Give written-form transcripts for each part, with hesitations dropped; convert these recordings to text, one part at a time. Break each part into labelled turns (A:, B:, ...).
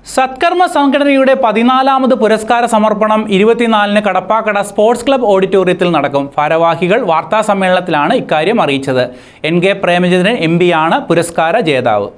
A: സത്കർമ്മ സംഘടനയുടെ 14ാമത് പുരസ്കാര സമർപ്പണം 24-ന് കടപ്പാക്കട സ്പോർട്സ് ക്ലബ്ബ് ഓഡിറ്റോറിയത്തിൽ നടക്കും. ഭാരവാഹികൾ വാർത്താസമ്മേളനത്തിലാണ് ഇക്കാര്യം അറിയിച്ചത്. NK പ്രേമചന്ദ്രൻ MP ആണ് പുരസ്കാര ജേതാവ്.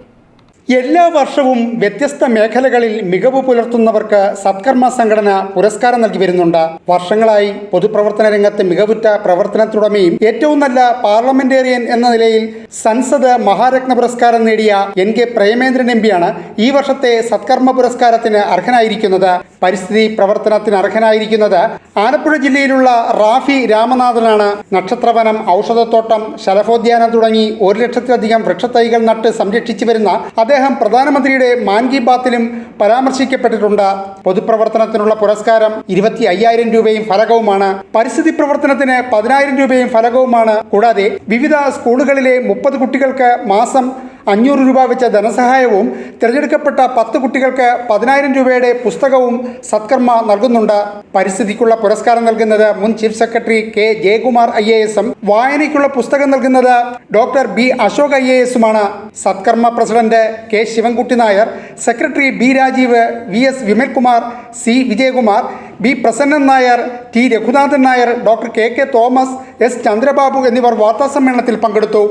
B: എല്ലാ വർഷവും വ്യത്യസ്ത മേഖലകളിൽ മികവ് പുലർത്തുന്നവർക്ക് സത്കർമ്മ സംഘടന പുരസ്കാരം നൽകി വരുന്നുണ്ട്. വർഷങ്ങളായി പൊതുപ്രവർത്തന രംഗത്ത് മികവുറ്റ പ്രവർത്തനത്തുടമയും ഏറ്റവും നല്ല പാർലമെന്റേറിയൻ എന്ന നിലയിൽ സൻസദ് മഹാരത്ന പുരസ്കാരം നേടിയ NK പ്രേമേന്ദ്രൻ MPയാണ് ഈ വർഷത്തെ സത്കർമ്മ പുരസ്കാരത്തിന് അർഹനായിരിക്കുന്നത്. പരിസ്ഥിതി പ്രവർത്തനത്തിന് അർഹനായിരിക്കുന്നത് ആലപ്പുഴ ജില്ലയിലുള്ള റാഫി രാമനാഥനാണ്. നക്ഷത്രവനം, ഔഷധത്തോട്ടം, ശലഭോദ്യാനം തുടങ്ങി 1 ലക്ഷത്തിലധികം വൃക്ഷത്തൈകൾ നട്ട് സംരക്ഷിച്ചു വരുന്ന അദ്ദേഹം പ്രധാനമന്ത്രിയുടെ മാൻ കി ബാത്തിലും പരാമർശിക്കപ്പെട്ടിട്ടുണ്ട്. പൊതുപ്രവർത്തനത്തിനുള്ള പുരസ്കാരം 25,000 രൂപയും ഫലകവുമാണ്. പരിസ്ഥിതി പ്രവർത്തനത്തിന് 10,000 രൂപയും ഫലകവുമാണ്. കൂടാതെ വിവിധ സ്കൂളുകളിലെ 30 കുട്ടികൾക്ക് മാസം 500 രൂപ വെച്ച ധനസഹായവും തിരഞ്ഞെടുക്കപ്പെട്ട 10 കുട്ടികൾക്ക് 10,000 രൂപയുടെ പുസ്തകവും സത്കർമ്മ നൽകുന്നുണ്ട്. പരിസ്ഥിതിക്കുള്ള പുരസ്കാരം നൽകുന്നത് മുൻ ചീഫ് സെക്രട്ടറി K. ജയകുമാർ IAS-ഉം വായനയ്ക്കുള്ള പുസ്തകം നൽകുന്നത് ഡോക്ടർ B. അശോക് IAS-ഉമാണ്. Satkarma president K. Sivankutty Nair, secretary B. Rajeev, VS. Vimalkumar, C. Vijayakumar, B. Prasannan Nair, T. Raghunathan Nair, doctor KK Thomas, S. Chandrababu എന്നിവർ വാർത്താസമ്മേളനത്തിൽ പങ്കെടുത്തു.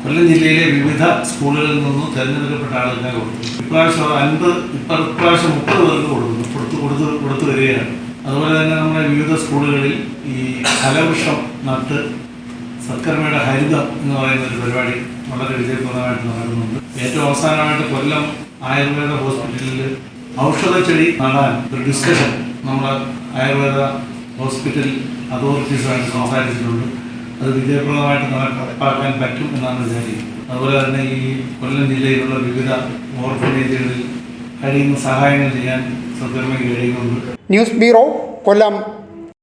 C: കൊല്ലം ജില്ലയിലെ വിവിധ സ്കൂളുകളിൽ നിന്നും തിരഞ്ഞെടുക്കപ്പെട്ട ആളുകളെ കൊടുത്തു. ഇപ്രാവശ്യം 30 പേർക്ക് കൊടുത്തു വരികയാണ്. അതുപോലെ തന്നെ നമ്മുടെ വിവിധ സ്കൂളുകളിൽ ഈ ഫലവൃക്ഷം നട്ട് സത്കർമ്മയുടെ ഹരിതം എന്ന് പറയുന്ന ഒരു പരിപാടി വളരെ വിജയപ്രദമായിട്ട് നടക്കുന്നുണ്ട്. ഏറ്റവും അവസാനമായിട്ട് കൊല്ലം ആയുർവേദ ഹോസ്പിറ്റലിൽ ഔഷധച്ചെടി നടാൻ ഒരു ഡിസ്കഷൻ നമ്മുടെ ആയുർവേദ ഹോസ്പിറ്റൽ അതോറിറ്റീസുമായിട്ട് സംസാരിച്ചിട്ടുണ്ട്. അത് വിജയപ്രദമായിട്ട് നടപ്പാക്കാൻ പറ്റും എന്നാണ് വിചാരിക്കുന്നത്. അതുപോലെ തന്നെ ഈ കൊല്ലം ജില്ലയിലുള്ള വിവിധ ഓർഫനേജുകളിൽ കഴിയുന്ന സഹായങ്ങൾ ചെയ്യാൻ സത്കർമ്മയ്ക്ക് കഴിയുന്നുണ്ട്.
B: ന്യൂസ് ബ്യൂറോ, കൊല്ലം.